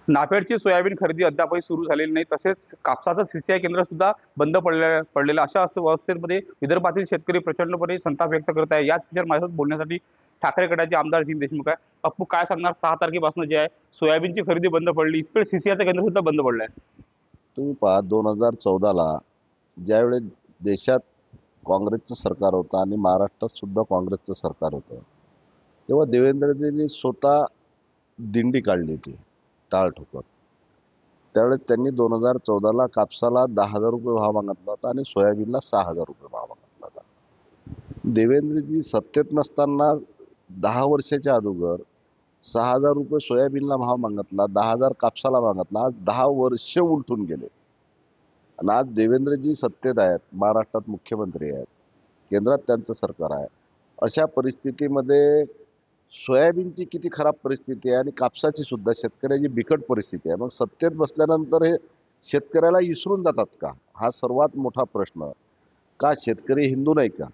नाफेडची soybean खरेदी अद्यापही सुरू झालेली नाही. तसेच कापसाचं सीसीआय केंद्र सुद्धा बंद पडलेलं अशा अवस्थेमध्ये विदर्भातील शेतकरी प्रचंडपणे संताप व्यक्त करत आहे. याच विषयावर माझ्यासोबत बोलण्यासाठी ठाकरे गटाचे आमदार नितीन देशमुख आहे. अप्पू, काय सांगणार? 6 तारखेपासून जे आहे सोयाबीनची खरेदी बंद पडली, इकडे सीसीआयचं केंद्र सुद्धा बंद पडलं आहे. तुम्ही पहा, 2014ला ज्यावेळेस देशात काँग्रेसचं सरकार होतं आणि महाराष्ट्रात सुद्धा काँग्रेसचं सरकार होतं, तेव्हा देवेंद्रजींनी स्वतः दिंडी काढली होती टाळ ठोकत. त्यावेळेस त्यांनी 2014ला कापसाला 10,000 रुपये भाव मागितला होता आणि सोयाबीनला 6,000 रुपये भाव मागितला होता. देवेंद्रजी सत्तेत नसताना 10 वर्षाच्या अगोदर 6,000 रुपये सोयाबीनला भाव मागितला, 10,000 कापसाला मागितला. आज 10 वर्ष उलटून गेले आणि आज देवेंद्रजी सत्तेत आहेत, महाराष्ट्रात मुख्यमंत्री आहेत, केंद्रात त्यांचं सरकार आहे. अशा परिस्थितीमध्ये सोयाबीनची किती खराब परिस्थिती आहे आणि कापसाची सुद्धा, शेतकऱ्याची बिकट परिस्थिती आहे. मग सत्तेत बसल्यानंतर हे शेतकऱ्याला विसरून जातात का? हा सर्वात मोठा प्रश्न. का शेतकरी हिंदू नाही का?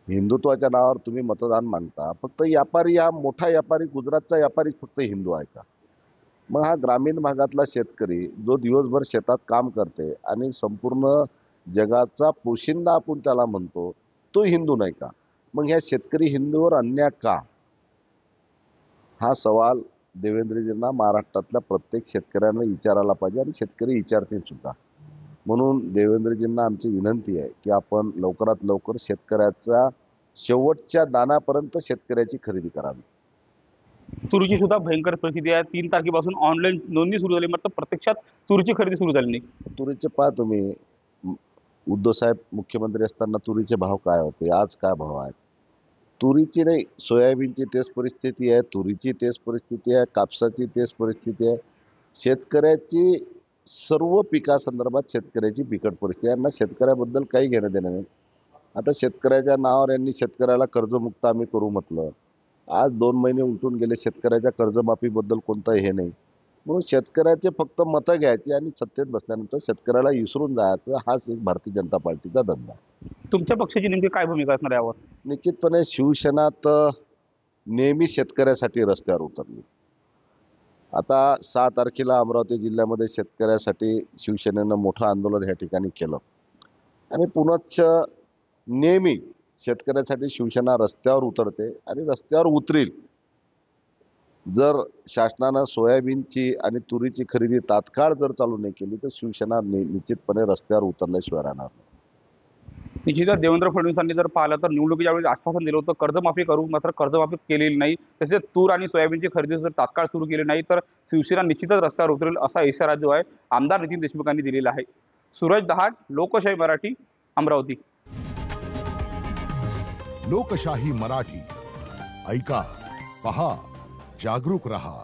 हिंदुत्वाच्या नावावर तुम्ही मतदान मागता. फक्त व्यापारी, हा मोठा व्यापारी, गुजरातचा व्यापारीच फक्त हिंदू आहे का? मग हा ग्रामीण भागातला शेतकरी जो दिवसभर शेतात काम करते आणि संपूर्ण जगाचा पोशिंदा आपण त्याला म्हणतो, तो हिंदू नाही का? मग ह्या शेतकरी हिंदूवर अन्याय का? हा सवाल देवेंद्रजींना महाराष्ट्रातल्या प्रत्येक शेतकऱ्यांना विचारायला पाहिजे आणि शेतकरी विचारतील सुद्धा. म्हणून देवेंद्रजींना आमची विनंती आहे की आपण लवकरात लवकर शेतकऱ्याचा शेवटच्या दाण्यापर्यंत शेतकऱ्याची खरेदी करावी. तुरीची सुद्धा भयंकर परिस्थिती आहे. 3 तारखेपासून ऑनलाईन नोंदणी सुरू झाली, मात्र प्रत्यक्षात तुरीची खरेदी सुरू झाली नाही. तुरीचे पहा तुम्ही, उद्धव साहेब मुख्यमंत्री असताना तुरीचे भाव काय होते, आज काय भाव आहेत? तुरीची नाही, सोयाबीनची तेच परिस्थिती आहे, तुरीची तेच परिस्थिती आहे, कापसाची तेच परिस्थिती आहे. शेतकऱ्याची सर्व पिकासंदर्भात शेतकऱ्याची बिकट परिस्थिती आहे. यांना शेतकऱ्याबद्दल काही घेणं देणं नाही. आता शेतकऱ्याच्या नावावर यांनी शेतकऱ्याला कर्जमुक्त आम्ही करू म्हटलं. आज 2 महिने उलटून गेले, शेतकऱ्याच्या कर्जमाफीबद्दल कोणतं हे नाही. म्हणून शेतकऱ्याचे फक्त मतं घ्यायची आणि सत्तेत बसल्यानंतर शेतकऱ्याला विसरून जायचं, हाच एक भारतीय जनता पार्टीचा धंदा. तुमच्या पक्षाची नेमकी काय भूमिका असणार यावर? निश्चितपणे शिवसेना तर नेहमी शेतकऱ्यासाठी रस्त्यावर उतरली. आता 6 तारखेला अमरावती जिल्ह्यामध्ये शेतकऱ्यासाठी शिवसेनेनं मोठं आंदोलन ह्या ठिकाणी केलं आणि पुनश्च नेहमी शेतकऱ्यासाठी शिवसेना रस्त्यावर उतरते आणि रस्त्यावर उतरील. जर शासनानं सोयाबीनची आणि तुरीची खरेदी तात्काळ जर चालू नाही केली तर शिवसेना निश्चितपणे रस्त्यावर उतरल्याशिवाय राहणार नाही. निश्चितच देवेंद्र फडणवीसांनी जर पाहिलं तर निवडणुकीच्या वेळी आश्वासन दिलं होतं कर्जमाफी करू, मात्र कर्जमाफी केलेली नाही. तसेच तूर आणि सोयाबीनची खरेदी जर तात्काळ सुरू केली नाही तर शिवसेना निश्चितच रस्त्यावर उतरेल, असा इशारा जो आहे आमदार नितीन देशमुखांनी दिलेला आहे. सूरज दहाड, लोकशाही मराठी, अमरावती. लोकशाही मराठी, ऐका, पहा, जागरूक रहा.